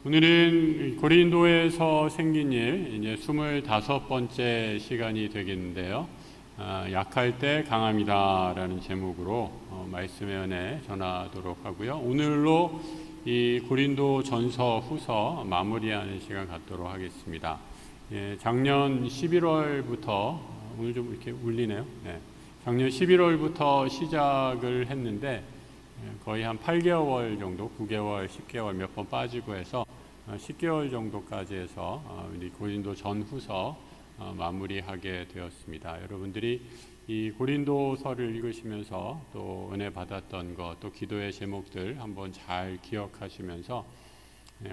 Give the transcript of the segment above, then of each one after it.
오늘은 고린도에서 생긴 일, 이제 25번째 시간이 되겠는데요. 약할 때 강함이다 라는 제목으로 말씀의 은혜 전하도록 하고요. 오늘로 이 고린도 전서 후서 마무리하는 시간 갖도록 하겠습니다. 작년 11월부터, 오늘 좀 이렇게 울리네요. 작년 11월부터 시작을 했는데 거의 한 8개월 정도, 9개월, 10개월 몇 번 빠지고 해서 10개월 정도까지 해서 우리 고린도 전후서 마무리하게 되었습니다. 여러분들이 이 고린도서를 읽으시면서 또 은혜 받았던 것, 또 기도의 제목들 한번 잘 기억하시면서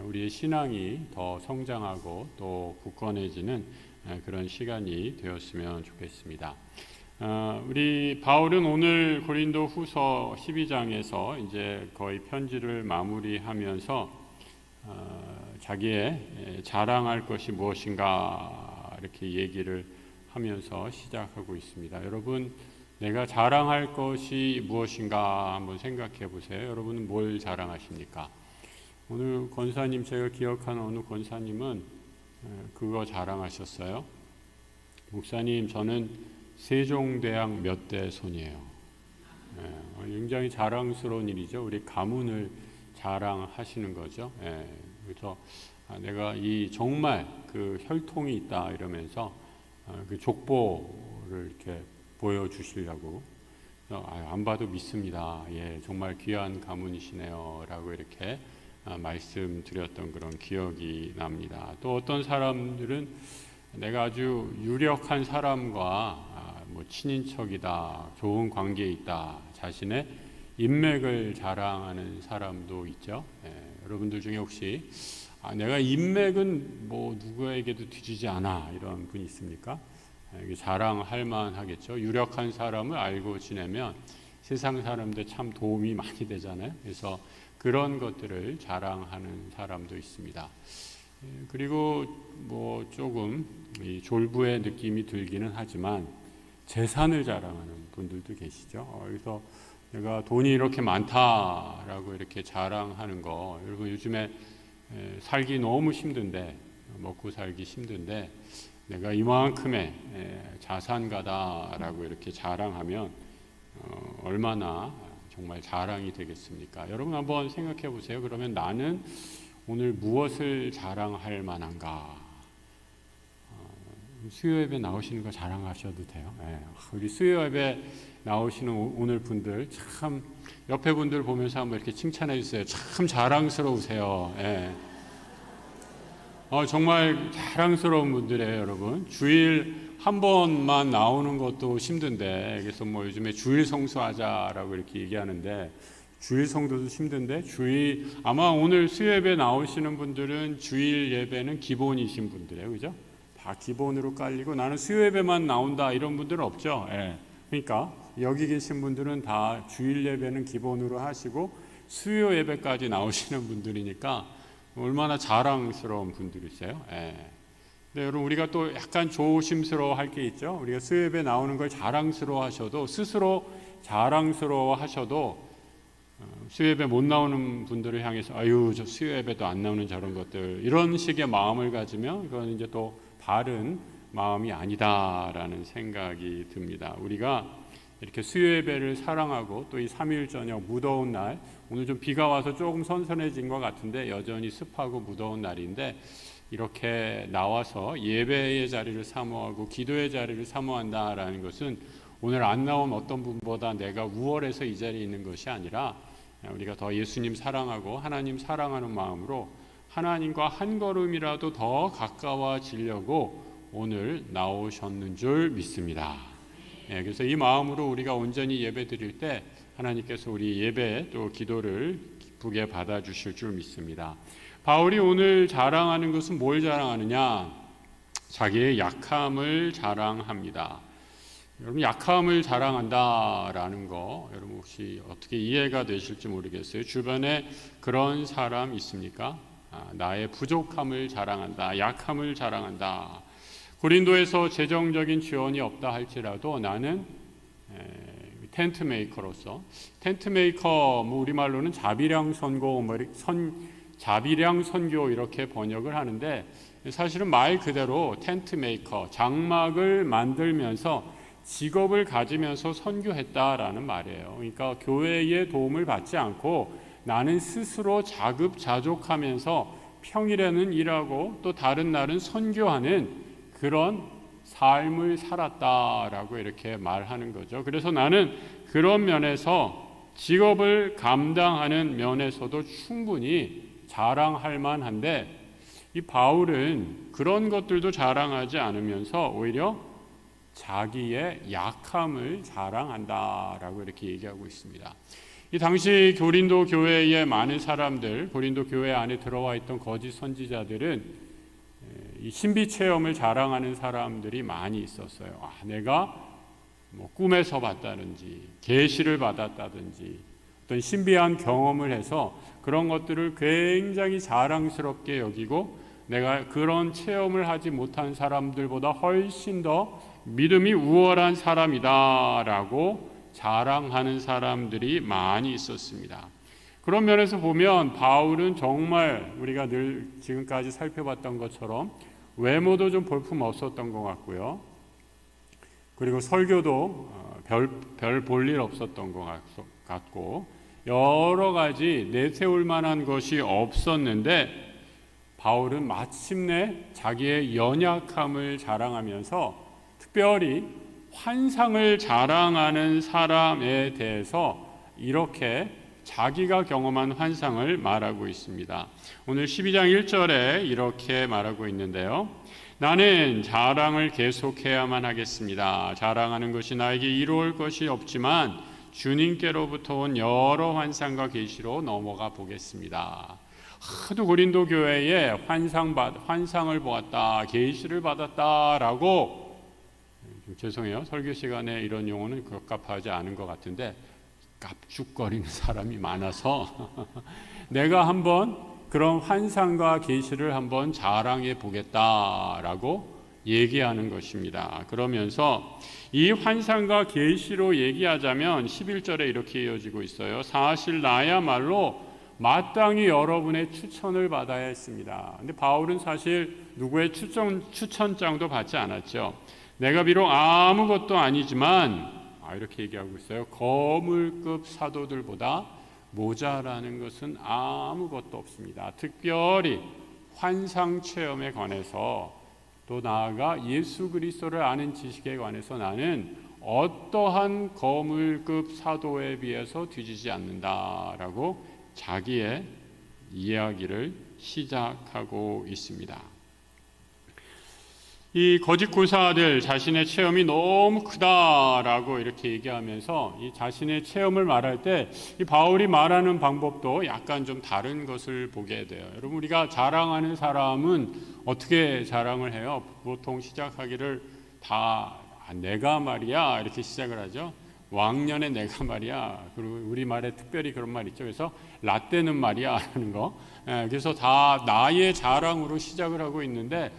우리의 신앙이 더 성장하고 또 굳건해지는 그런 시간이 되었으면 좋겠습니다. 우리 바울은 오늘 고린도 후서 12장에서 이제 거의 편지를 마무리하면서 자기의 자랑할 것이 무엇인가 이렇게 얘기를 하면서 시작하고 있습니다. 여러분, 내가 자랑할 것이 무엇인가 한번 생각해 보세요. 여러분은 뭘 자랑하십니까? 오늘 권사님, 제가 기억하는 어느 권사님은 그거 자랑하셨어요. 목사님, 저는 세종대왕 몇 대 손이에요. 굉장히 자랑스러운 일이죠. 우리 가문을 자랑하시는 거죠. 그래서 내가 이 정말 그 혈통이 있다 이러면서 그 족보를 이렇게 보여주시려고 안 봐도 믿습니다. 정말 귀한 가문이시네요라고 이렇게 말씀드렸던 그런 기억이 납니다. 또 어떤 사람들은 내가 아주 유력한 사람과 친인척이다, 좋은 관계에 있다, 자신의 인맥을 자랑하는 사람도 있죠. 여러분들 중에 혹시 내가 인맥은 누구에게도 뒤지지 않아 이런 분이 있습니까? 자랑할 만하겠죠. 유력한 사람을 알고 지내면 세상 사람들 참 도움이 많이 되잖아요. 그래서 그런 것들을 자랑하는 사람도 있습니다. 그리고 조금 졸부의 느낌이 들기는 하지만 재산을 자랑하는 분들도 계시죠. 그래서 내가 돈이 이렇게 많다라고 이렇게 자랑하는 거, 여러분 요즘에 살기 너무 힘든데, 먹고 살기 힘든데 내가 이만큼의 자산가다라고 이렇게 자랑하면 얼마나 정말 자랑이 되겠습니까? 여러분 한번 생각해 보세요. 그러면 나는 오늘 무엇을 자랑할 만한가? 수요예배 나오시는 거 자랑하셔도 돼요. 우리 수요예배 나오시는 오늘 분들 참 옆에 분들 보면서 한번 이렇게 칭찬해 주세요. 참 자랑스러우세요. 정말 자랑스러운 분들이에요, 여러분. 주일 한 번만 나오는 것도 힘든데, 그래서 요즘에 주일 성수하자라고 이렇게 얘기하는데, 주일 성도도 힘든데, 아마 오늘 수요예배 나오시는 분들은 주일 예배는 기본이신 분들이에요, 그죠? 다 기본으로 깔리고 나는 수요예배만 나온다 이런 분들은 없죠. 그러니까 여기 계신 분들은 다 주일 예배는 기본으로 하시고 수요 예배까지 나오시는 분들이니까 얼마나 자랑스러운 분들이세요. 근데 여러분, 우리가 또 약간 조심스러워 할 게 있죠. 우리가 수요 예배 나오는 걸 자랑스러워 하셔도, 스스로 자랑스러워 하셔도 수요 예배 못 나오는 분들을 향해서 아유, 저 수요 예배도 안 나오는 저런 것들, 이런 식의 마음을 가지면 이건 이제 또 바른 마음이 아니다라는 생각이 듭니다. 우리가 이렇게 수요 예배를 사랑하고 또 이 3일 저녁 무더운 날, 오늘 좀 비가 와서 조금 선선해진 것 같은데 여전히 습하고 무더운 날인데 이렇게 나와서 예배의 자리를 사모하고 기도의 자리를 사모한다라는 것은 오늘 안 나온 어떤 분보다 내가 우월해서 이 자리에 있는 것이 아니라 우리가 더 예수님 사랑하고 하나님 사랑하는 마음으로 하나님과 한 걸음이라도 더 가까워지려고 오늘 나오셨는 줄 믿습니다. 그래서 이 마음으로 우리가 온전히 예배 드릴 때 하나님께서 우리 예배 또 기도를 기쁘게 받아주실 줄 믿습니다. 바울이 오늘 자랑하는 것은 뭘 자랑하느냐? 자기의 약함을 자랑합니다. 여러분, 약함을 자랑한다라는 거 여러분 혹시 어떻게 이해가 되실지 모르겠어요. 주변에 그런 사람 있습니까? 나의 부족함을 자랑한다, 약함을 자랑한다. 고린도에서 재정적인 지원이 없다 할지라도 나는 텐트 메이커로서, 텐트 메이커 우리말로는 자비량 선고, 자비량 선교 이렇게 번역을 하는데, 사실은 말 그대로 텐트 메이커, 장막을 만들면서 직업을 가지면서 선교했다라는 말이에요. 그러니까 교회의 도움을 받지 않고 나는 스스로 자급자족하면서 평일에는 일하고 또 다른 날은 선교하는 그런 삶을 살았다라고 이렇게 말하는 거죠. 그래서 나는 그런 면에서 직업을 감당하는 면에서도 충분히 자랑할 만한데, 이 바울은 그런 것들도 자랑하지 않으면서 오히려 자기의 약함을 자랑한다라고 이렇게 얘기하고 있습니다. 이 당시 고린도 교회의 많은 사람들, 고린도 교회 안에 들어와 있던 거짓 선지자들은 이 신비 체험을 자랑하는 사람들이 많이 있었어요. 내가 뭐 꿈에서 봤다든지 계시를 받았다든지 어떤 신비한 경험을 해서 그런 것들을 굉장히 자랑스럽게 여기고, 내가 그런 체험을 하지 못한 사람들보다 훨씬 더 믿음이 우월한 사람이다라고 자랑하는 사람들이 많이 있었습니다. 그런 면에서 보면 바울은 정말 우리가 늘 지금까지 살펴봤던 것처럼 외모도 좀 볼품 없었던 것 같고요. 그리고 설교도 별 볼 일 없었던 것 같고, 여러 가지 내세울 만한 것이 없었는데, 바울은 마침내 자기의 연약함을 자랑하면서 특별히 환상을 자랑하는 사람에 대해서 이렇게 자기가 경험한 환상을 말하고 있습니다. 오늘 12장 1절에 이렇게 말하고 있는데요. 나는 자랑을 계속해야만 하겠습니다. 자랑하는 것이 나에게 이루어질 것이 없지만 주님께로부터 온 여러 환상과 계시로 넘어가 보겠습니다. 하도 고린도 교회에 환상을 보았다, 계시를 받았다라고, 죄송해요, 설교 시간에 이런 용어는 적합하지 않은 것 같은데 깝죽거리는 사람이 많아서 내가 한번 그런 환상과 계시를 한번 자랑해 보겠다라고 얘기하는 것입니다. 그러면서 이 환상과 계시로 얘기하자면 11절에 이렇게 이어지고 있어요. 사실 나야말로 마땅히 여러분의 추천을 받아야 했습니다. 근데 바울은 사실 누구의 추천장도 받지 않았죠. 내가 비록 아무것도 아니지만, 이렇게 얘기하고 있어요. 거물급 사도들보다 모자라는 것은 아무것도 없습니다. 특별히 환상 체험에 관해서, 또 나아가 예수 그리스도를 아는 지식에 관해서 나는 어떠한 거물급 사도에 비해서 뒤지지 않는다라고 자기의 이야기를 시작하고 있습니다. 이 거짓 교사들 자신의 체험이 너무 크다라고 이렇게 얘기하면서 이 자신의 체험을 말할 때 이 바울이 말하는 방법도 약간 좀 다른 것을 보게 돼요. 여러분, 우리가 자랑하는 사람은 어떻게 자랑을 해요? 보통 시작하기를 다 내가 말이야 이렇게 시작을 하죠. 왕년에 내가 말이야. 그리고 우리말에 특별히 그런 말 있죠. 그래서 라떼는 말이야 하는 거. 그래서 다 나의 자랑으로 시작을 하고 있는데,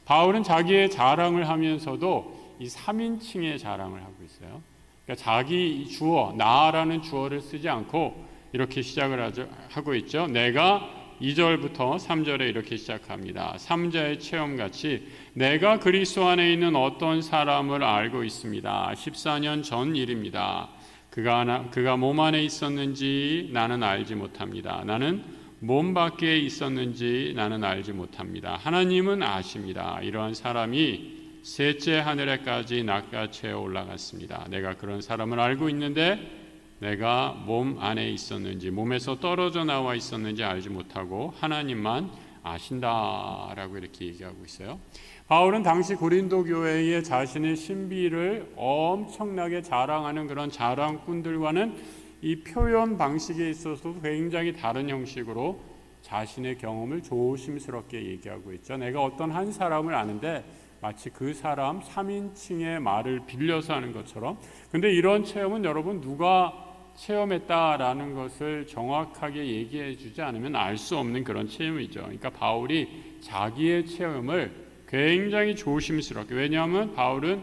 바울은 자기의 자랑을 하면서도 이 3인칭의 자랑을 하고 있어요. 그러니까 자기 주어, 나라는 주어를 쓰지 않고 이렇게 시작을 하고 있죠. 내가 2절부터 3절에 이렇게 시작합니다. 3자의 체험같이 내가 그리스도 안에 있는 어떤 사람을 알고 있습니다. 14년 전 일입니다. 그가 몸 안에 있었는지 나는 알지 못합니다. 나는 몸 밖에 있었는지 나는 알지 못합니다. 하나님은 아십니다. 이러한 사람이 셋째 하늘에까지 낚아채어 올라갔습니다. 내가 그런 사람을 알고 있는데 내가 몸 안에 있었는지, 몸에서 떨어져 나와 있었는지 알지 못하고 하나님만 아신다라고 이렇게 얘기하고 있어요. 바울은 당시 고린도 교회의 자신의 신비를 엄청나게 자랑하는 그런 자랑꾼들과는 이 표현 방식에 있어서도 굉장히 다른 형식으로 자신의 경험을 조심스럽게 얘기하고 있죠. 내가 어떤 한 사람을 아는데 마치 그 사람 3인칭의 말을 빌려서 하는 것처럼. 근데 이런 체험은 여러분 누가 체험했다라는 것을 정확하게 얘기해 주지 않으면 알 수 없는 그런 체험이죠. 그러니까 바울이 자기의 체험을 굉장히 조심스럽게, 왜냐하면 바울은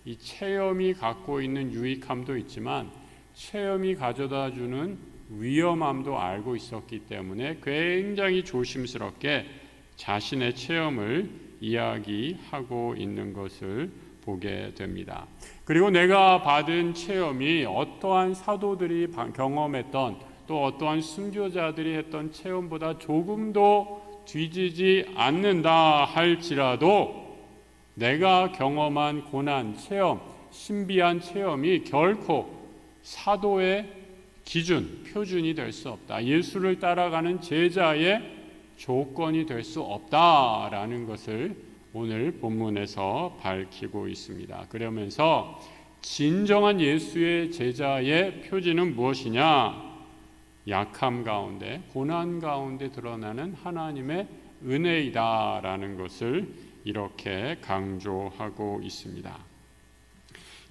이 체험이 갖고 있는 유익함도 있지만 체험이 가져다 주는 위험함도 알고 있었기 때문에 굉장히 조심스럽게 자신의 체험을 이야기하고 있는 것을 보게 됩니다. 그리고 내가 받은 체험이 어떠한 사도들이 경험했던 또 어떠한 순교자들이 했던 체험보다 조금도 뒤지지 않는다 할지라도 내가 경험한 고난, 체험, 신비한 체험이 결코 사도의 기준, 표준이 될 수 없다. 예수를 따라가는 제자의 조건이 될 수 없다라는 것을 오늘 본문에서 밝히고 있습니다. 그러면서 진정한 예수의 제자의 표지는 무엇이냐? 약함 가운데, 고난 가운데 드러나는 하나님의 은혜이다라는 것을 이렇게 강조하고 있습니다.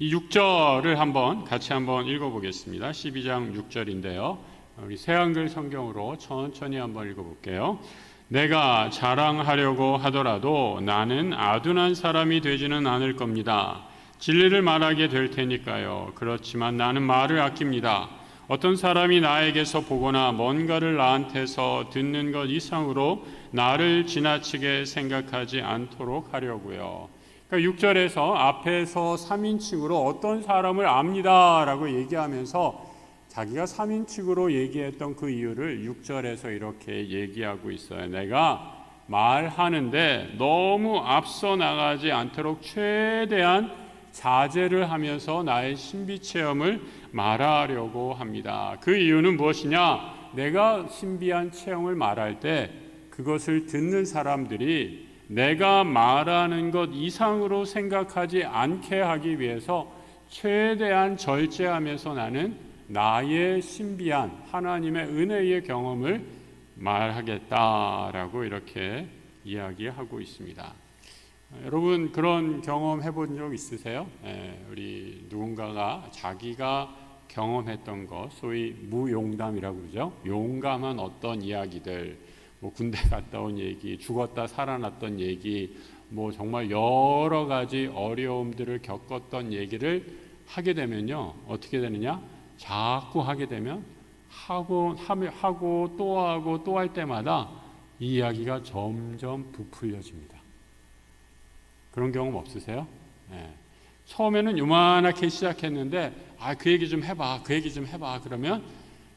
이 6절을 같이 한번 읽어보겠습니다. 12장 6절인데요. 우리 새한글 성경으로 천천히 한번 읽어볼게요. 내가 자랑하려고 하더라도 나는 아둔한 사람이 되지는 않을 겁니다. 진리를 말하게 될 테니까요. 그렇지만 나는 말을 아낍니다. 어떤 사람이 나에게서 보거나 뭔가를 나한테서 듣는 것 이상으로 나를 지나치게 생각하지 않도록 하려고요. 그러니까 6절에서 앞에서 3인칭으로 어떤 사람을 압니다라고 얘기하면서 자기가 3인칭으로 얘기했던 그 이유를 6절에서 이렇게 얘기하고 있어요. 내가 말하는데 너무 앞서 나가지 않도록 최대한 자제를 하면서 나의 신비 체험을 말하려고 합니다. 그 이유는 무엇이냐? 내가 신비한 체험을 말할 때 그것을 듣는 사람들이 내가 말하는 것 이상으로 생각하지 않게 하기 위해서 최대한 절제하면서 나는 나의 신비한 하나님의 은혜의 경험을 말하겠다라고 이렇게 이야기하고 있습니다. 여러분 그런 경험 해본 적 있으세요? 우리 누군가가 자기가 경험했던 것, 소위 무용담이라고 그러죠. 용감한 어떤 이야기들, 뭐 군대 갔다 온 얘기, 죽었다 살아났던 얘기, 뭐 정말 여러 가지 어려움들을 겪었던 얘기를 하게 되면요, 어떻게 되느냐? 자꾸 하게 되면 하고 또 할 때마다 이 이야기가 점점 부풀려집니다. 그런 경험 없으세요? 처음에는 요만하게 시작했는데 그 얘기 좀 해봐, 그 얘기 좀 해봐. 그러면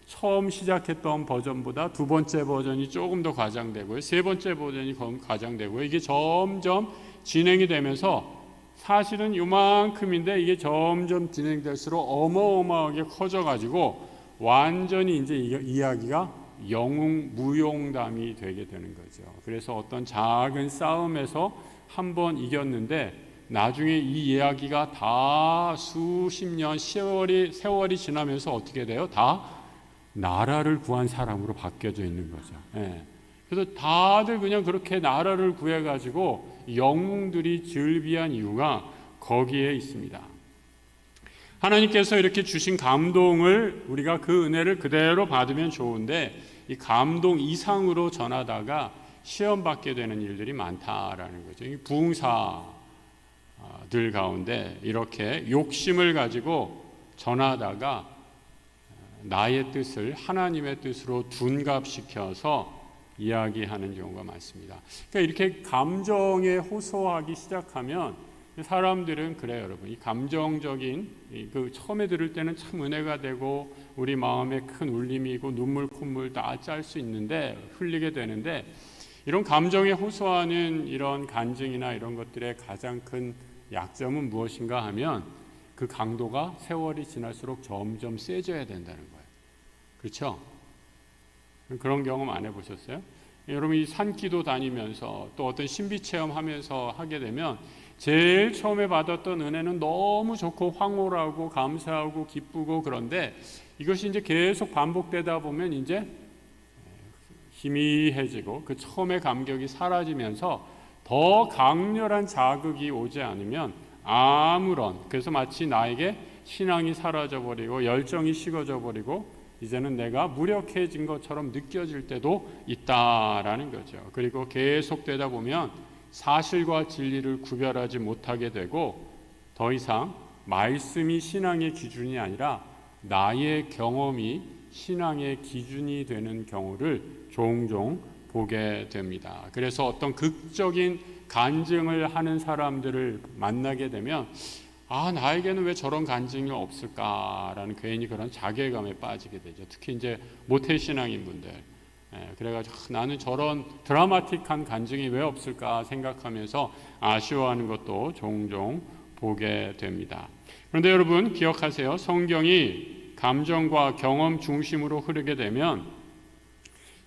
처음 시작했던 버전보다 두 번째 버전이 조금 더 과장되고요, 세 번째 버전이 과장되고요. 이게 점점 진행이 되면서 사실은 요만큼인데 이게 점점 진행될수록 어마어마하게 커져가지고 완전히 이제 이야기가 무용담이 되게 되는 거죠. 그래서 어떤 작은 싸움에서 한번 이겼는데 나중에 이 이야기가 다 수십 년, 세월이 지나면서 어떻게 돼요? 다 나라를 구한 사람으로 바뀌어져 있는 거죠. 그래서 다들 그냥 그렇게 나라를 구해가지고 영웅들이 즐비한 이유가 거기에 있습니다. 하나님께서 이렇게 주신 감동을 우리가 그 은혜를 그대로 받으면 좋은데 이 감동 이상으로 전하다가 시험 받게 되는 일들이 많다라는 거죠. 이 부흥사들 가운데 이렇게 욕심을 가지고 전하다가 나의 뜻을 하나님의 뜻으로 둔갑시켜서 이야기하는 경우가 많습니다. 그러니까 이렇게 감정에 호소하기 시작하면 사람들은 그래요, 여러분. 이 감정적인 그 처음에 들을 때는 참 은혜가 되고 우리 마음에 큰 울림이고 눈물 콧물 다 짤 수 있는데 흘리게 되는데 이런 감정에 호소하는 이런 간증이나 이런 것들의 가장 큰 약점은 무엇인가 하면 그 강도가 세월이 지날수록 점점 세져야 된다는 거예요. 그렇죠? 그런 경험 안 해보셨어요? 여러분 이 산기도 다니면서 또 어떤 신비 체험하면서 하게 되면 제일 처음에 받았던 은혜는 너무 좋고 황홀하고 감사하고 기쁘고 그런데 이것이 이제 계속 반복되다 보면 이제 희미해지고 그 처음의 감격이 사라지면서 더 강렬한 자극이 오지 않으면 그래서 마치 나에게 신앙이 사라져버리고 열정이 식어져 버리고 이제는 내가 무력해진 것처럼 느껴질 때도 있다라는 거죠. 그리고 계속되다 보면 사실과 진리를 구별하지 못하게 되고 더 이상 말씀이 신앙의 기준이 아니라 나의 경험이 신앙의 기준이 되는 경우를 종종 보게 됩니다. 그래서 어떤 극적인 간증을 하는 사람들을 만나게 되면 나에게는 왜 저런 간증이 없을까라는 괜히 그런 자괴감에 빠지게 되죠. 특히 이제 모태신앙인 분들. 그래가지고 나는 저런 드라마틱한 간증이 왜 없을까 생각하면서 아쉬워하는 것도 종종 보게 됩니다. 그런데 여러분 기억하세요. 성경이 감정과 경험 중심으로 흐르게 되면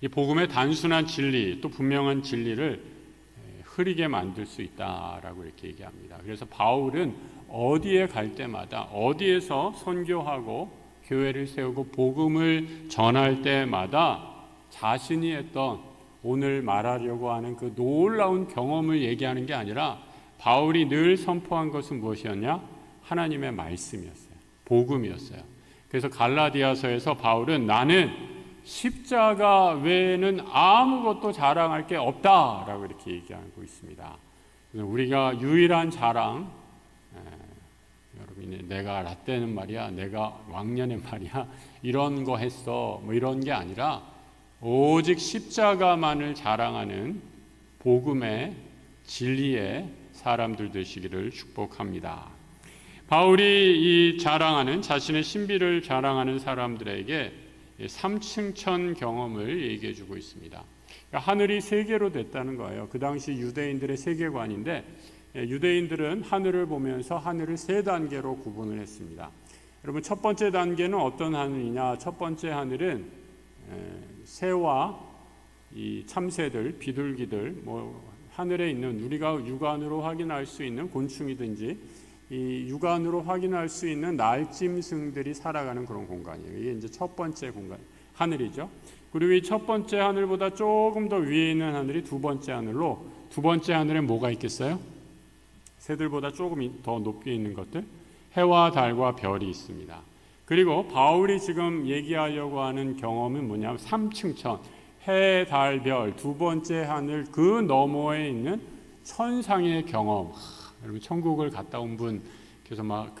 이 복음의 단순한 진리 또 분명한 진리를 흐리게 만들 수 있다라고 이렇게 얘기합니다. 그래서 바울은 어디에 갈 때마다 어디에서 선교하고 교회를 세우고 복음을 전할 때마다 자신이 했던 오늘 말하려고 하는 그 놀라운 경험을 얘기하는 게 아니라 바울이 늘 선포한 것은 무엇이었냐? 하나님의 말씀이었어요. 복음이었어요. 그래서 갈라디아서에서 바울은 나는 십자가 외에는 아무것도 자랑할 게 없다라고 이렇게 얘기하고 있습니다. 우리가 유일한 자랑, 여러분이 내가 라떼는 말이야, 내가 왕년에 말이야, 이런 거 했어, 뭐 이런 게 아니라 오직 십자가만을 자랑하는 복음의 진리의 사람들 되시기를 축복합니다. 바울이 이 자랑하는 자신의 신비를 자랑하는 사람들에게 삼층천 경험을 얘기해 주고 있습니다. 그러니까 하늘이 세 개로 됐다는 거예요. 그 당시 유대인들의 세계관인데 유대인들은 하늘을 보면서 하늘을 세 단계로 구분을 했습니다. 여러분 첫 번째 단계는 어떤 하늘이냐? 첫 번째 하늘은 새와 이 참새들, 비둘기들, 뭐 하늘에 있는 우리가 육안으로 확인할 수 있는 곤충이든지 이 육안으로 확인할 수 있는 날짐승들이 살아가는 그런 공간이에요. 이게 이제 첫 번째 공간, 하늘이죠. 그리고 이 첫 번째 하늘보다 조금 더 위에 있는 하늘이 두 번째 하늘로, 두 번째 하늘에 뭐가 있겠어요? 새들보다 조금 더 높이 있는 것들, 해와 달과 별이 있습니다. 그리고 바울이 지금 얘기하려고 하는 경험은 뭐냐면 삼층천, 해, 달, 별, 두 번째 하늘 그 너머에 있는 천상의 경험. 여러분 천국을 갔다 온 분께서 막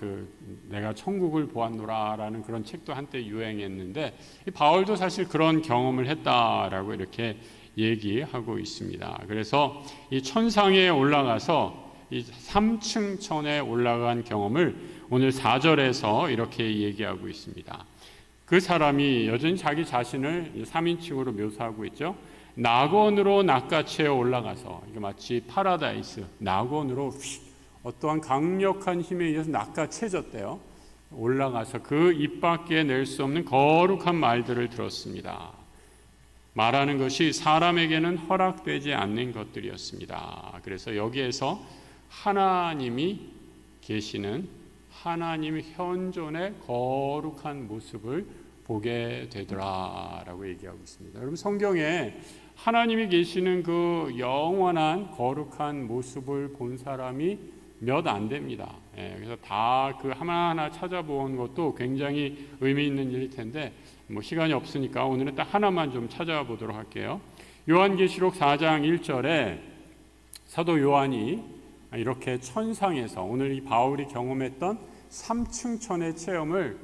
내가 천국을 보았노라라는 그런 책도 한때 유행했는데 이 바울도 사실 그런 경험을 했다라고 이렇게 얘기하고 있습니다. 그래서 이 천상에 올라가서 이 삼층천에 올라간 경험을 오늘 4절에서 이렇게 얘기하고 있습니다. 그 사람이 여전히 자기 자신을 3인칭으로 묘사하고 있죠. 낙원으로 낚아채 올라가서 이게 마치 파라다이스, 낙원으로 어떠한 강력한 힘에 의해서 낚아채졌대요. 올라가서 그 입 밖에 낼 수 없는 거룩한 말들을 들었습니다. 말하는 것이 사람에게는 허락되지 않는 것들이었습니다. 그래서 여기에서 하나님이 계시는 하나님의 현존의 거룩한 모습을 보게 되더라라고 얘기하고 있습니다. 여러분 성경에 하나님이 계시는 그 영원한 거룩한 모습을 본 사람이 몇 안 됩니다. 그래서 다 그 하나하나 찾아본 것도 굉장히 의미 있는 일일 텐데 뭐 시간이 없으니까 오늘은 딱 하나만 좀 찾아보도록 할게요. 요한계시록 4장 1절에 사도 요한이 이렇게 천상에서 오늘 이 바울이 경험했던 삼층천의 체험을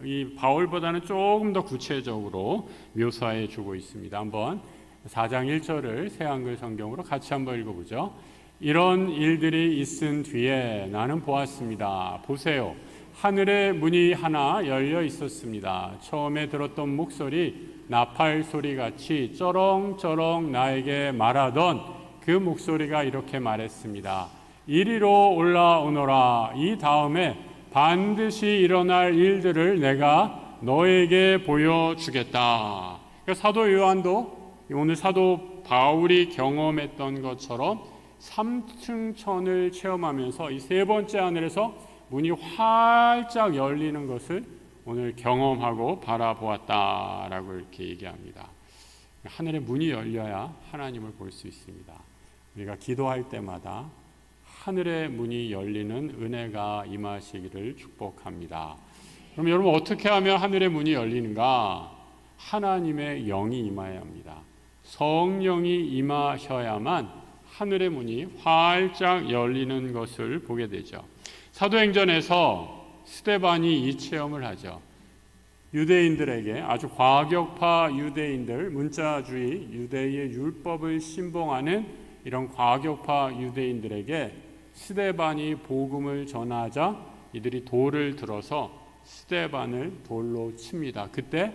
이 바울보다는 조금 더 구체적으로 묘사해 주고 있습니다. 한번 4장 1절을 새한글 성경으로 같이 한번 읽어보죠. 이런 일들이 있은 뒤에 나는 보았습니다. 보세요. 하늘의 문이 하나 열려 있었습니다. 처음에 들었던 목소리 나팔 소리같이 쩌렁쩌렁 나에게 말하던 그 목소리가 이렇게 말했습니다. 이리로 올라오너라. 이 다음에 반드시 일어날 일들을 내가 너에게 보여주겠다. 그러니까 사도 요한도 오늘 사도 바울이 경험했던 것처럼 삼층천을 체험하면서 이 세 번째 하늘에서 문이 활짝 열리는 것을 오늘 경험하고 바라보았다라고 이렇게 얘기합니다. 하늘의 문이 열려야 하나님을 볼 수 있습니다. 우리가 기도할 때마다 하늘의 문이 열리는 은혜가 임하시기를 축복합니다. 그럼 여러분 어떻게 하면 하늘의 문이 열리는가? 하나님의 영이 임해야 합니다. 성령이 임하셔야만 하늘의 문이 활짝 열리는 것을 보게 되죠. 사도행전에서 스데반이 이 체험을 하죠. 유대인들에게, 아주 과격파 유대인들, 문자주의, 유대의 율법을 신봉하는 이런 과격파 유대인들에게 스데반이 복음을 전하자 이들이 돌을 들어서 스데반을 돌로 칩니다. 그때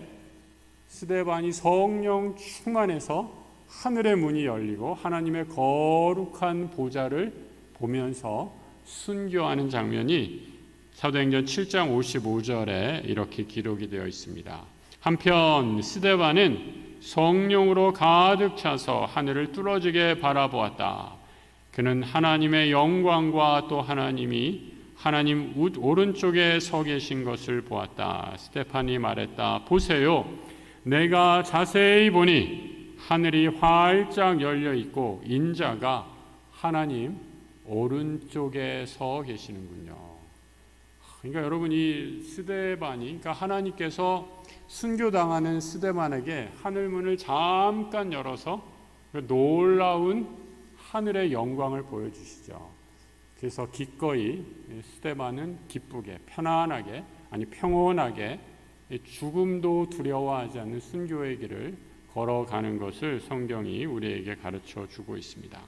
스데반이 성령 충만해서 하늘의 문이 열리고 하나님의 거룩한 보좌를 보면서 순교하는 장면이 사도행전 7장 55절에 이렇게 기록이 되어 있습니다. 한편 스데반은 성령으로 가득 차서 하늘을 뚫어지게 바라보았다. 그는 하나님의 영광과 또 하나님 오른쪽에 서 계신 것을 보았다. 스데반이 말했다. 보세요. 내가 자세히 보니 하늘이 활짝 열려 있고 인자가 하나님 오른쪽에 서 계시는군요. 그러니까 여러분, 이 스데반이, 그러니까 하나님께서 순교당하는 스데반에게 하늘문을 잠깐 열어서 놀라운 하늘의 영광을 보여주시죠. 그래서 기꺼이 스데반은 기쁘게, 편안하게, 평온하게 죽음도 두려워하지 않는 순교의 길을 걸어가는 것을 성경이 우리에게 가르쳐 주고 있습니다.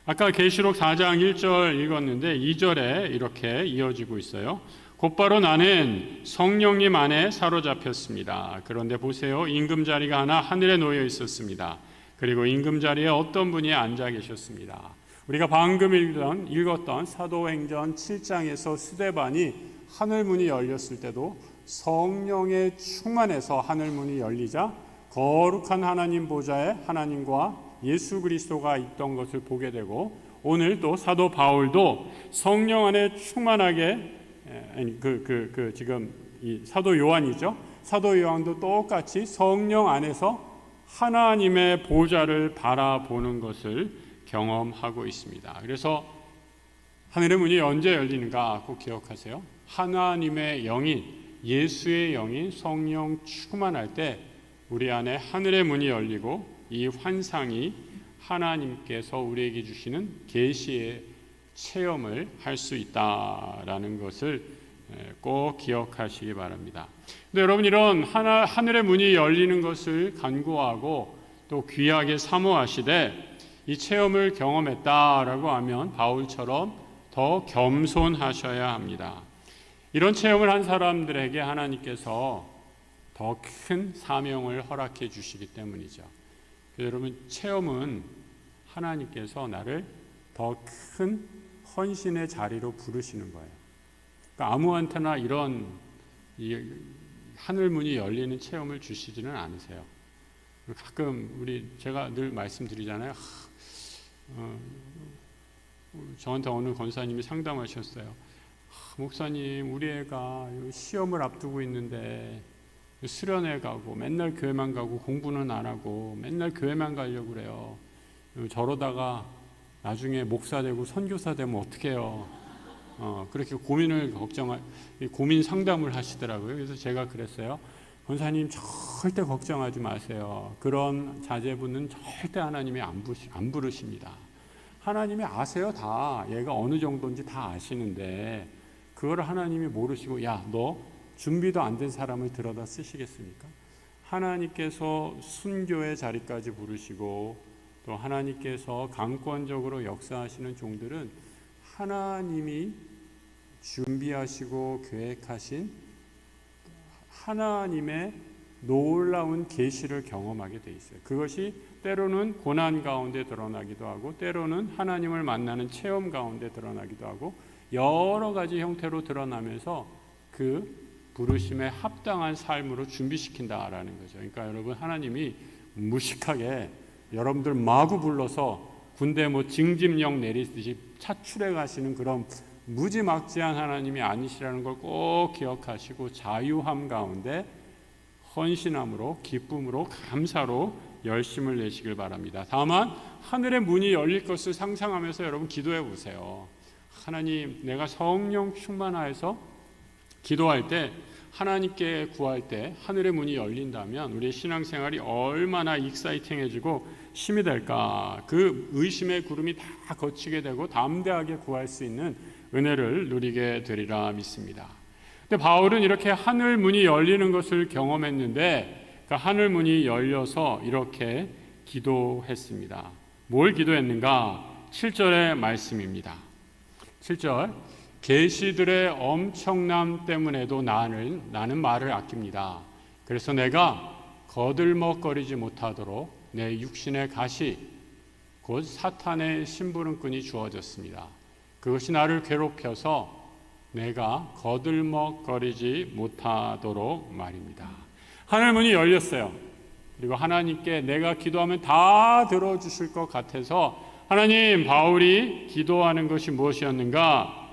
아까 계시록 4장 1절 읽었는데 2절에 이렇게 이어지고 있어요. 곧바로 나는 성령님 안에 사로잡혔습니다. 그런데 보세요. 임금자리가 하나 하늘에 놓여 있었습니다. 그리고 임금자리에 어떤 분이 앉아 계셨습니다. 우리가 방금 읽었던 사도행전 7장에서 스데반이 하늘문이 열렸을 때도 성령에 충만해서 하늘문이 열리자 거룩한 하나님 보좌에 하나님과 예수 그리스도가 있던 것을 보게 되고, 오늘 또 사도 바울도 성령 안에 충만하게 지금 이 사도 요한이죠. 사도 요한도 똑같이 성령 안에서 하나님의 보좌를 바라보는 것을 경험하고 있습니다. 그래서 하늘의 문이 언제 열리는가 꼭 기억하세요. 하나님의 영인, 예수의 영인 성령 충만할 때 우리 안에 하늘의 문이 열리고 이 환상이 하나님께서 우리에게 주시는 계시의 체험을 할 수 있다라는 것을 꼭 기억하시기 바랍니다. 근데 여러분, 이런 하늘의 문이 열리는 것을 간구하고 또 귀하게 사모하시되 이 체험을 경험했다라고 하면 바울처럼 더 겸손하셔야 합니다. 이런 체험을 한 사람들에게 하나님께서 더 큰 사명을 허락해 주시기 때문이죠. 여러분, 체험은 하나님께서 나를 더 큰 헌신의 자리로 부르시는 거예요. 그러니까 아무한테나 이런 하늘 문이 열리는 체험을 주시지는 않으세요. 가끔 제가 늘 말씀드리잖아요. 저한테 어느 권사님이 상담하셨어요. 목사님, 우리 애가 시험을 앞두고 있는데 수련회 가고 맨날 교회만 가고 공부는 안 하고 맨날 교회만 가려고 그래요. 저러다가 나중에 목사 되고 선교사 되면 어떡해요. 그렇게 고민 상담을 하시더라고요. 그래서 제가 그랬어요. 권사님, 절대 걱정하지 마세요. 그런 자제분은 절대 하나님이 안 부르십니다. 하나님이 아세요. 다 얘가 어느 정도인지 다 아시는데 그걸 하나님이 모르시고, 야, 너 준비도 안 된 사람을 들어다 쓰시겠습니까? 하나님께서 순교의 자리까지 부르시고 또 하나님께서 강권적으로 역사하시는 종들은 하나님이 준비하시고 계획하신 하나님의 놀라운 계시를 경험하게 돼 있어요. 그것이 때로는 고난 가운데 드러나기도 하고 때로는 하나님을 만나는 체험 가운데 드러나기도 하고 여러 가지 형태로 드러나면서 그 부르심에 합당한 삶으로 준비시킨다라는 거죠. 그러니까 여러분, 하나님이 무식하게 여러분들 마구 불러서 군대 징집령 내리듯이 차출해 가시는 그런 무지막지한 하나님이 아니시라는 걸 꼭 기억하시고 자유함 가운데 헌신함으로 기쁨으로 감사로 열심을 내시길 바랍니다. 다만 하늘의 문이 열릴 것을 상상하면서 여러분 기도해 보세요. 하나님, 내가 성령 충만하여서 기도할 때 하나님께 구할 때 하늘의 문이 열린다면 우리의 신앙생활이 얼마나 익사이팅해지고 힘이 될까. 그 의심의 구름이 다 거치게 되고 담대하게 구할 수 있는 은혜를 누리게 되리라 믿습니다. 근데 바울은 이렇게 하늘 문이 열리는 것을 경험했는데 그 하늘 문이 열려서 이렇게 기도했습니다. 뭘 기도했는가? 7절의 말씀입니다. 7절, 계시들의 엄청남 때문에도 나는 말을 아낍니다. 그래서 내가 거들먹거리지 못하도록 내 육신의 가시 곧 사탄의 심부름꾼이 주어졌습니다. 그것이 나를 괴롭혀서 내가 거들먹거리지 못하도록 말입니다. 하늘문이 열렸어요. 그리고 하나님께 내가 기도하면 다 들어주실 것 같아서 하나님, 바울이 기도하는 것이 무엇이었는가?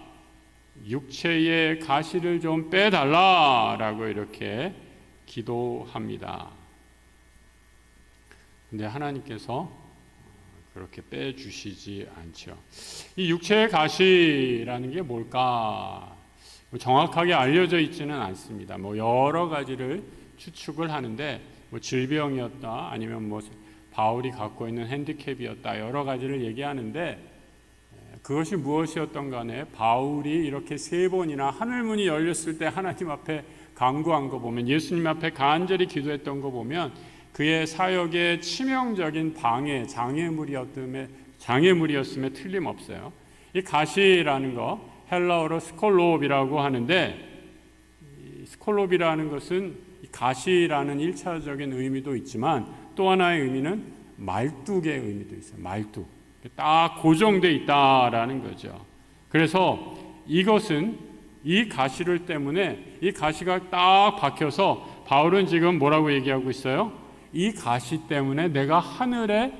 육체의 가시를 좀 빼달라라고 이렇게 기도합니다. 근데 하나님께서 그렇게 빼주시지 않죠. 이 육체의 가시라는 게 뭘까? 정확하게 알려져 있지는 않습니다. 여러 가지를 추측을 하는데 질병이었다, 아니면 바울이 갖고 있는 핸디캡이었다, 여러 가지를 얘기하는데 그것이 무엇이었던 간에 바울이 이렇게 3번이나 하늘문이 열렸을 때 하나님 앞에 간구한 거 보면, 예수님 앞에 간절히 기도했던 거 보면 그의 사역의 치명적인 방해, 장애물이었음에 틀림없어요. 이 가시라는 거 헬라어로 스콜롭이라고 하는데, 스콜롭이라는 것은 가시라는 1차적인 의미도 있지만 또 하나의 의미는 말뚝의 의미도 있어요. 말뚝. 딱 고정되어 있다라는 거죠. 그래서 이것은 이 가시를 때문에 이 가시가 딱 박혀서 바울은 지금 뭐라고 얘기하고 있어요? 이 가시 때문에 내가 하늘에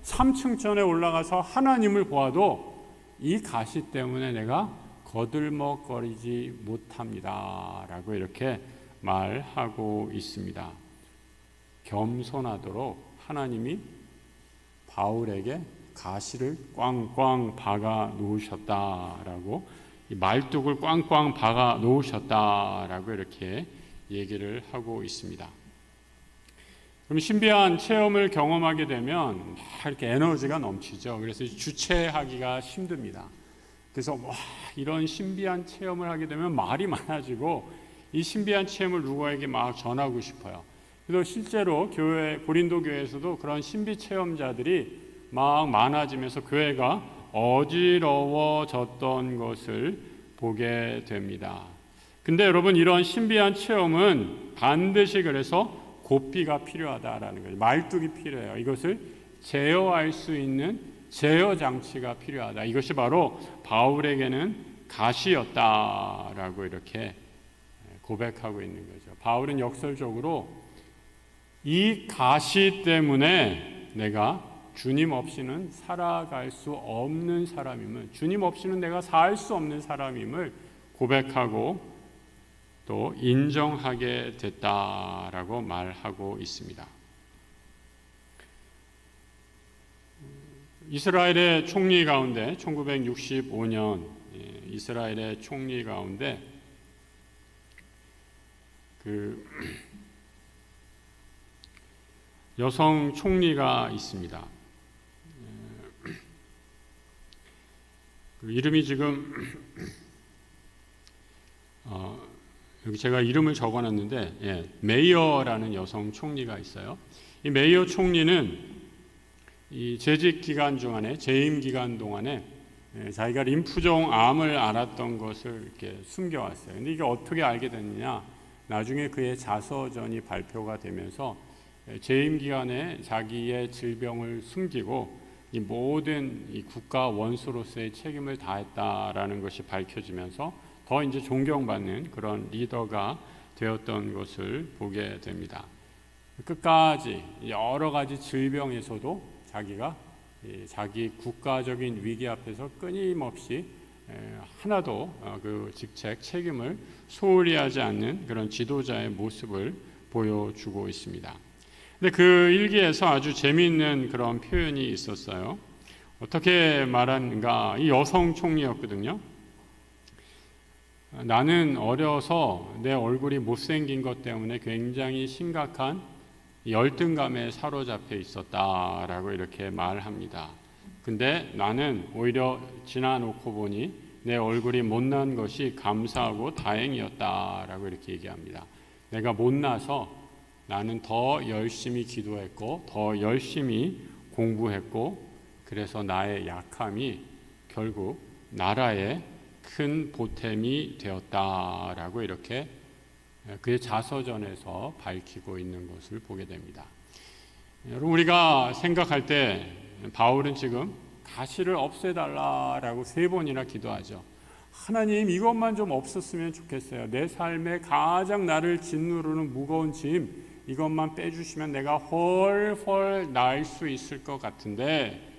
3층전에 올라가서 하나님을 보아도 이 가시 때문에 내가 거들먹거리지 못합니다 라고 이렇게 말하고 있습니다. 겸손하도록 하나님이 바울에게 가시를 꽝꽝 박아 놓으셨다라고, 이 말뚝을 꽝꽝 박아 놓으셨다라고 이렇게 얘기를 하고 있습니다. 그럼 신비한 체험을 경험하게 되면 막 이렇게 에너지가 넘치죠. 그래서 주체하기가 힘듭니다. 그래서 이런 신비한 체험을 하게 되면 말이 많아지고 이 신비한 체험을 누구에게 막 전하고 싶어요. 그래서 실제로 고린도 교회에서도 그런 신비 체험자들이 막 많아지면서 교회가 어지러워졌던 것을 보게 됩니다. 근데 여러분, 이런 신비한 체험은 반드시 그래서 고삐가 필요하다라는 거죠. 말뚝이 필요해요. 이것을 제어할 수 있는 제어 장치가 필요하다. 이것이 바로 바울에게는 가시였다라고 이렇게 고백하고 있는 거죠. 바울은 역설적으로 이 가시 때문에 내가 주님 없이는 살아갈 수 없는 사람임을, 주님 없이는 내가 살 수 없는 사람임을 고백하고 또 인정하게 됐다라고 말하고 있습니다. 이스라엘의 총리 가운데 1965년 이스라엘의 총리 가운데 여성 총리가 있습니다. 이름이 지금 여기 제가 이름을 적어놨는데 메이어라는 여성 총리가 있어요. 이 메이어 총리는 이 재직 기간 중간에 재임 기간 동안에 자기가 림프종 암을 앓았던 것을 이렇게 숨겨왔어요. 근데 이게 어떻게 알게 됐느냐? 나중에 그의 자서전이 발표가 되면서 재임 기간에 자기의 질병을 숨기고 이 모든 이 국가 원수로서의 책임을 다했다라는 것이 밝혀지면서 더 이제 존경받는 그런 리더가 되었던 것을 보게 됩니다. 끝까지 여러 가지 질병에서도 자기가 자기 국가적인 위기 앞에서 끊임없이 하나도 그 직책 책임을 소홀히 하지 않는 그런 지도자의 모습을 보여주고 있습니다. 근데 그 일기에서 아주 재미있는 그런 표현이 있었어요. 어떻게 말하는가? 이 여성 총리였거든요. 나는 어려서 내 얼굴이 못생긴 것 때문에 굉장히 심각한 열등감에 사로잡혀 있었다라고 이렇게 말합니다. 근데 나는 오히려 지나놓고 보니 내 얼굴이 못난 것이 감사하고 다행이었다라고 이렇게 얘기합니다. 내가 못나서 나는 더 열심히 기도했고 더 열심히 공부했고 그래서 나의 약함이 결국 나라의 큰 보탬이 되었다라고 이렇게 그의 자서전에서 밝히고 있는 것을 보게 됩니다. 여러분, 우리가 생각할 때 바울은 지금 가시를 없애달라라고 3번이나 기도하죠. 하나님, 이것만 좀 없었으면 좋겠어요. 내 삶에 가장 나를 짓누르는 무거운 짐, 이것만 빼주시면 내가 훨훨 나을 수 있을 것 같은데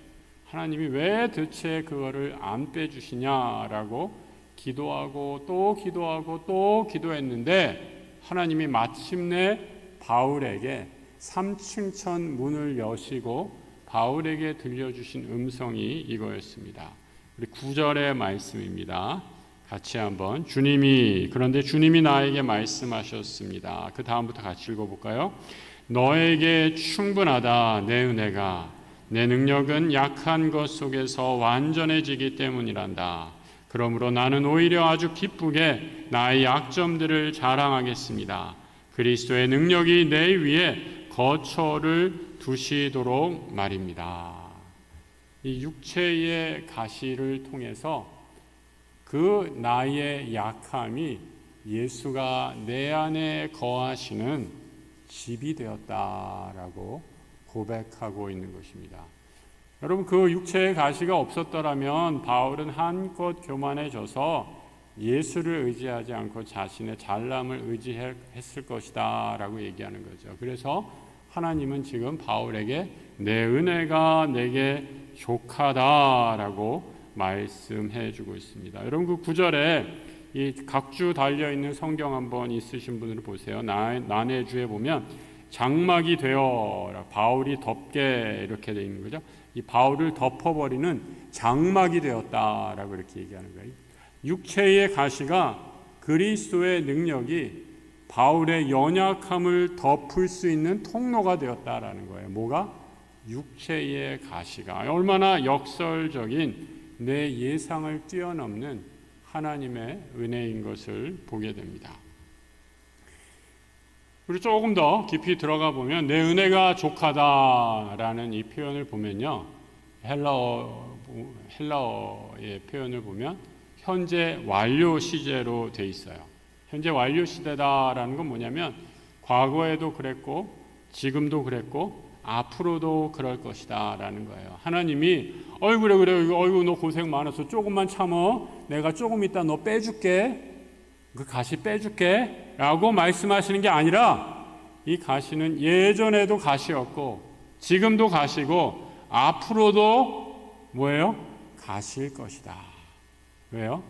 하나님이 왜 대체 그거를 안 빼주시냐라고 기도하고 또 기도하고 또 기도했는데 하나님이 마침내 바울에게 3층천 문을 여시고 바울에게 들려주신 음성이 이거였습니다. 우리 9절의 말씀입니다. 같이 한번 그런데 주님이 나에게 말씀하셨습니다. 그 다음부터 같이 읽어볼까요? 너에게 충분하다. 내 은혜가 내 능력은 약한 것 속에서 완전해지기 때문이란다. 그러므로 나는 오히려 아주 기쁘게 나의 약점들을 자랑하겠습니다. 그리스도의 능력이 내 위에 거처를 두시도록 말입니다. 이 육체의 가시를 통해서 그 나의 약함이 예수가 내 안에 거하시는 집이 되었다라고 고백하고 있는 것입니다. 여러분, 그 육체의 가시가 없었더라면 바울은 한껏 교만해져서 예수를 의지하지 않고 자신의 잘남을 의지했을 것이다 라고 얘기하는 거죠. 그래서 하나님은 지금 바울에게 내 은혜가 내게 족하다라고 말씀해 주고 있습니다. 여러분, 그 9절에 이 각주 달려있는 성경 한번 있으신 분을 보세요. 난해주에 보면 장막이 되어 바울이 덮게 이렇게 되어 있는 거죠. 이 바울을 덮어버리는 장막이 되었다라고 이렇게 얘기하는 거예요. 육체의 가시가 그리스도의 능력이 바울의 연약함을 덮을 수 있는 통로가 되었다라는 거예요. 뭐가? 육체의 가시가 얼마나 역설적인 내 예상을 뛰어넘는 하나님의 은혜인 것을 보게 됩니다. 그리고 조금 더 깊이 들어가 보면 내 은혜가 족하다라는 이 표현을 보면요, 헬라어의 표현을 보면 현재 완료 시제로 돼 있어요. 현재 완료 시대다라는 건 뭐냐면 과거에도 그랬고 지금도 그랬고 앞으로도 그럴 것이다 라는 거예요. 하나님이 그래 너 고생 많았어, 조금만 참어, 내가 조금 있다 너 빼줄게, 그 가시 빼줄게 라고 말씀하시는 게 아니라 이 가시는 예전에도 가시였고 지금도 가시고 앞으로도 뭐예요? 가실 것이다. 왜요?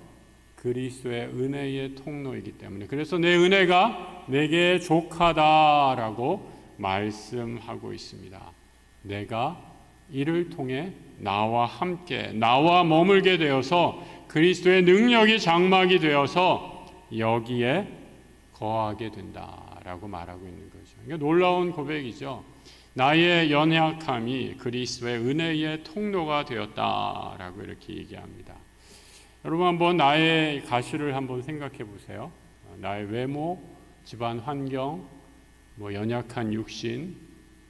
그리스도의 은혜의 통로이기 때문에. 그래서 내 은혜가 내게 족하다라고 말씀하고 있습니다. 내가 이를 통해 나와 함께 나와 머물게 되어서 그리스도의 능력이 장막이 되어서 여기에 거하게 된다라고 말하고 있는 거죠. 그러니까 놀라운 고백이죠. 나의 연약함이 그리스도의 은혜의 통로가 되었다라고 이렇게 얘기합니다. 여러분, 한번 나의 가시를 한번 생각해 보세요. 나의 외모, 집안 환경, 연약한 육신,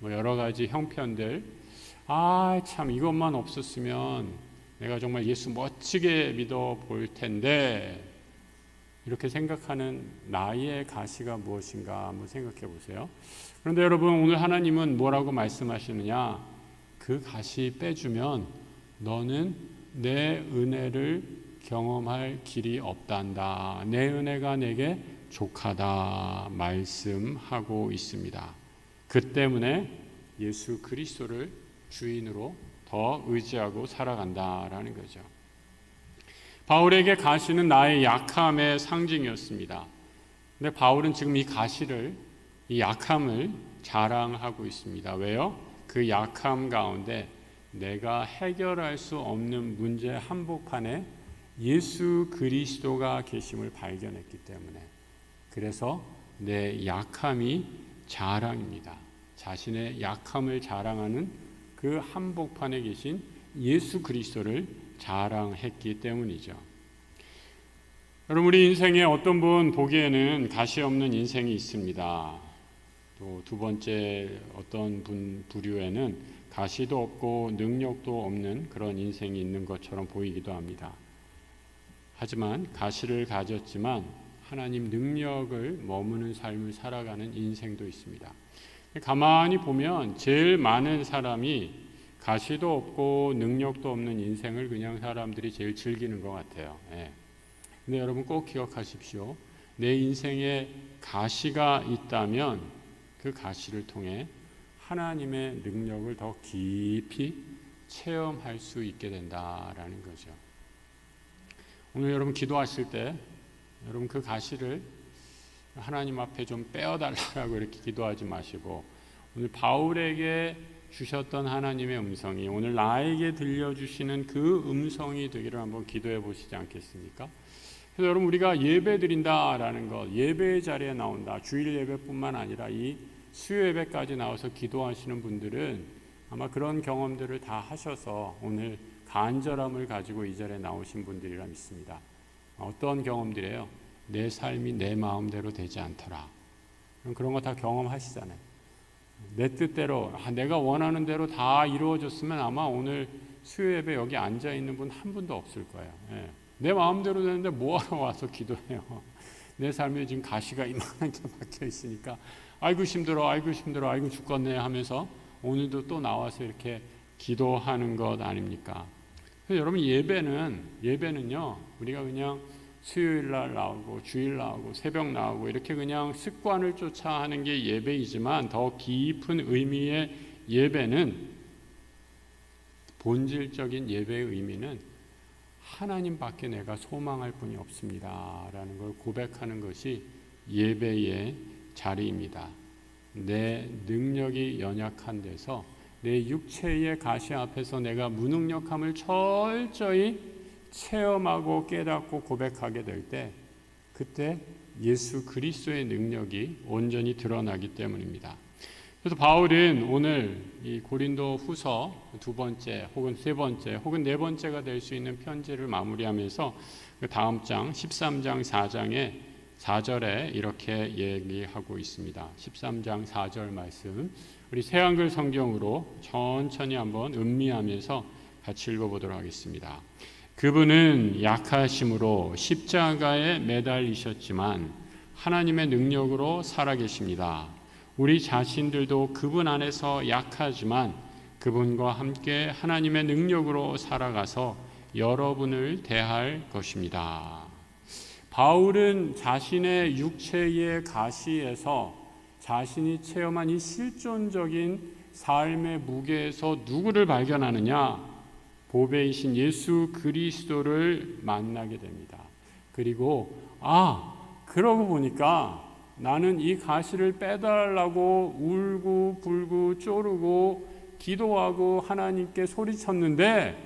여러 가지 형편들, 참 이것만 없었으면 내가 정말 예수 멋지게 믿어 볼 텐데, 이렇게 생각하는 나의 가시가 무엇인가 한번 생각해 보세요. 그런데 여러분, 오늘 하나님은 뭐라고 말씀하시느냐? 그 가시 빼주면 너는 내 은혜를 경험할 길이 없단다. 내 은혜가 내게 족하다 말씀하고 있습니다. 그 때문에 예수 그리스도를 주인으로 더 의지하고 살아간다라는 거죠. 바울에게 가시는 나의 약함의 상징이었습니다. 근데 바울은 지금 이 가시를, 이 약함을 자랑하고 있습니다. 왜요? 그 약함 가운데 내가 해결할 수 없는 문제 한복판에 예수 그리스도가 계심을 발견했기 때문에, 그래서 내 약함이 자랑입니다. 자신의 약함을 자랑하는 그 한복판에 계신 예수 그리스도를 자랑했기 때문이죠. 여러분, 우리 인생에 어떤 분 보기에는 가시 없는 인생이 있습니다. 또 두 번째 어떤 분 부류에는 가시도 없고 능력도 없는 그런 인생이 있는 것처럼 보이기도 합니다. 하지만 가시를 가졌지만 하나님 능력을 머무는 삶을 살아가는 인생도 있습니다. 가만히 보면 제일 많은 사람이 가시도 없고 능력도 없는 인생을 그냥 사람들이 제일 즐기는 것 같아요. 근데 여러분 꼭 기억하십시오. 내 인생에 가시가 있다면 그 가시를 통해 하나님의 능력을 더 깊이 체험할 수 있게 된다라는 거죠. 오늘 여러분 기도하실 때 여러분 그 가시를 하나님 앞에 좀 빼어달라고 이렇게 기도하지 마시고, 오늘 바울에게 주셨던 하나님의 음성이 오늘 나에게 들려주시는 그 음성이 되기를 한번 기도해 보시지 않겠습니까? 그래서 여러분, 우리가 예배 드린다라는 것, 예배의 자리에 나온다, 주일 예배뿐만 아니라 이 수요 예배까지 나와서 기도하시는 분들은 아마 그런 경험들을 다 하셔서 오늘 간절함을 가지고 이 자리에 나오신 분들이라 믿습니다. 어떤 경험들이에요? 내 삶이 내 마음대로 되지 않더라. 그런 거 다 경험하시잖아요. 내 뜻대로, 내가 원하는 대로 다 이루어졌으면 아마 오늘 수요 예배 여기 앉아 있는 분 한 분도 없을 거예요. 내 마음대로 되는데 뭐하러 와서 기도해요? 내 삶에 지금 가시가 이만한 게 박혀 있으니까 아이고 힘들어, 아이고 힘들어, 아이고 죽겠네 하면서 오늘도 또 나와서 이렇게 기도하는 것 아닙니까? 그래서 여러분, 예배는요, 우리가 그냥 수요일 날 나오고 주일 나오고 새벽 나오고 이렇게 그냥 습관을 쫓아 하는 게 예배이지만, 더 깊은 의미의 예배는, 본질적인 예배의 의미는 하나님밖에 내가 소망할 분이 없습니다 라는 걸 고백하는 것이 예배의 자리입니다. 내 능력이 연약한 데서, 내 육체의 가시 앞에서 내가 무능력함을 철저히 체험하고 깨닫고 고백하게 될 때, 그때 예수 그리스도의 능력이 온전히 드러나기 때문입니다. 그래서 바울은 오늘 이 고린도 후서 두 번째 혹은 세 번째 혹은 네 번째가 될 수 있는 편지를 마무리하면서 그 다음 장 13장 4장에 4절에 이렇게 얘기하고 있습니다. 13장 4절 말씀, 우리 새한글 성경으로 천천히 한번 음미하면서 같이 읽어보도록 하겠습니다. 그분은 약하심으로 십자가에 매달리셨지만 하나님의 능력으로 살아계십니다. 우리 자신들도 그분 안에서 약하지만 그분과 함께 하나님의 능력으로 살아가서 여러분을 대할 것입니다. 바울은 자신의 육체의 가시에서 자신이 체험한 이 실존적인 삶의 무게에서 누구를 발견하느냐? 보배이신 예수 그리스도를 만나게 됩니다. 그리고 그러고 보니까 나는 이 가시를 빼달라고 울고 불고 쪼르고 기도하고 하나님께 소리쳤는데,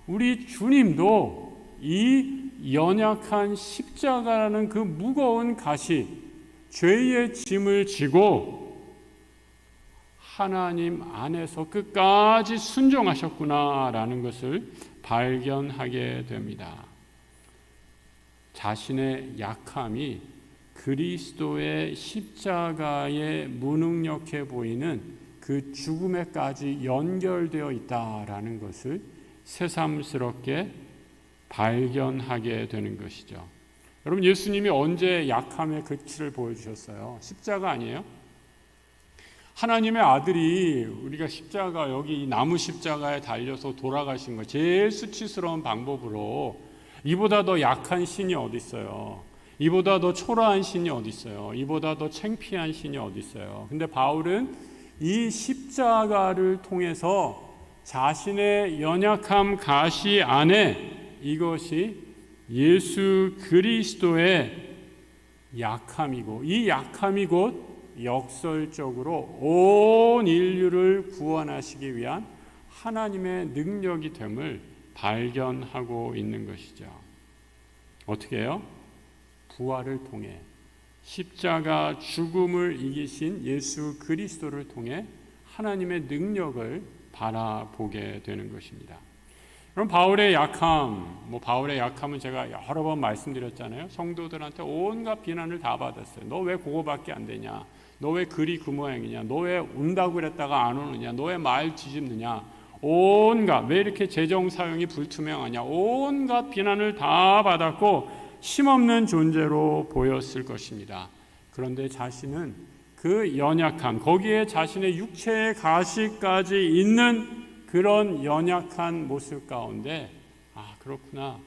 우리 주님도 이 연약한 십자가라는 그 무거운 가시, 죄의 짐을 지고 하나님 안에서 끝까지 순종하셨구나라는 것을 발견하게 됩니다. 자신의 약함이 그리스도의 십자가에 무능력해 보이는 그 죽음에까지 연결되어 있다라는 것을 새삼스럽게 발견하게 되는 것이죠. 여러분, 예수님이 언제 약함의 끝을 보여주셨어요? 십자가 아니에요? 하나님의 아들이 우리가 십자가, 여기 나무 십자가에 달려서 돌아가신 거 제일 수치스러운 방법으로, 이보다 더 약한 신이 어디 있어요? 이보다 더 초라한 신이 어디 있어요? 이보다 더 창피한 신이 어디 있어요? 근데 바울은 이 십자가를 통해서 자신의 연약함 가시 안에 이것이 예수 그리스도의 약함이고, 이 약함이 곧 역설적으로 온 인류를 구원하시기 위한 하나님의 능력이 됨을 발견하고 있는 것이죠. 어떻게 해요? 부활을 통해, 십자가 죽음을 이기신 예수 그리스도를 통해 하나님의 능력을 바라보게 되는 것입니다. 그럼 바울의 약함, 바울의 약함은 제가 여러 번 말씀드렸잖아요. 성도들한테 온갖 비난을 다 받았어요. 너 왜 그거밖에 안 되냐? 너 왜 글이 그 모양이냐? 너 왜 온다고 그랬다가 안 오느냐? 너 왜 말 뒤집느냐? 온갖, 왜 이렇게 재정 사용이 불투명하냐? 온갖 비난을 다 받았고 힘없는 존재로 보였을 것입니다. 그런데 자신은 그 연약한, 거기에 자신의 육체의 가시까지 있는 그런 연약한 모습 가운데 그렇구나,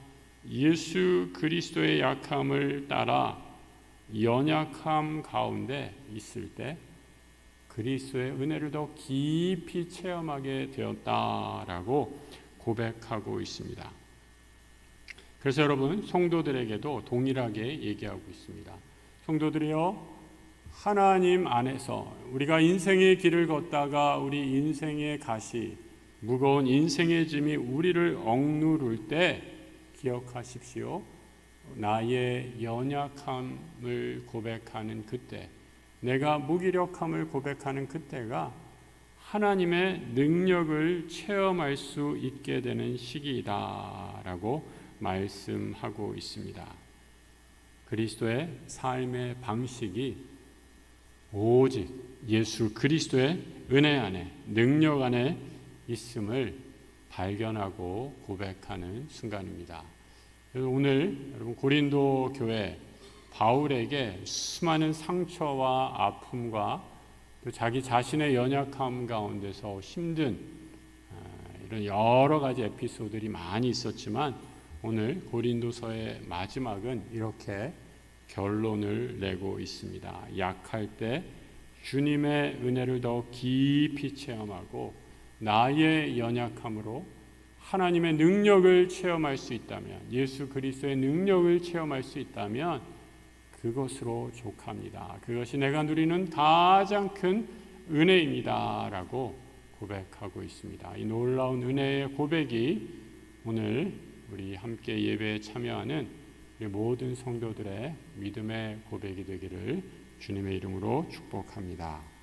예수 그리스도의 약함을 따라 연약함 가운데 있을 때 그리스도의 은혜를 더 깊이 체험하게 되었다라고 고백하고 있습니다. 그래서 여러분, 성도들에게도 동일하게 얘기하고 있습니다. 성도들이여, 하나님 안에서 우리가 인생의 길을 걷다가 우리 인생의 가시, 무거운 인생의 짐이 우리를 억누를 때 기억하십시오. 나의 연약함을 고백하는 그때, 내가 무기력함을 고백하는 그때가 하나님의 능력을 체험할 수 있게 되는 시기이다라고 말씀하고 있습니다. 그리스도의 삶의 방식이 오직 예수 그리스도의 은혜 안에, 능력 안에 있음을 발견하고 고백하는 순간입니다. 그래서 오늘 여러분, 고린도 교회 바울에게 수많은 상처와 아픔과 또 자기 자신의 연약함 가운데서 힘든 이런 여러 가지 에피소드들이 많이 있었지만, 오늘 고린도서의 마지막은 이렇게 결론을 내고 있습니다. 약할 때 주님의 은혜를 더 깊이 체험하고 나의 연약함으로 하나님의 능력을 체험할 수 있다면, 예수 그리스도의 능력을 체험할 수 있다면 그것으로 족합니다. 그것이 내가 누리는 가장 큰 은혜입니다 라고 고백하고 있습니다. 이 놀라운 은혜의 고백이 오늘 우리 함께 예배에 참여하는 우리 모든 성도들의 믿음의 고백이 되기를 주님의 이름으로 축복합니다.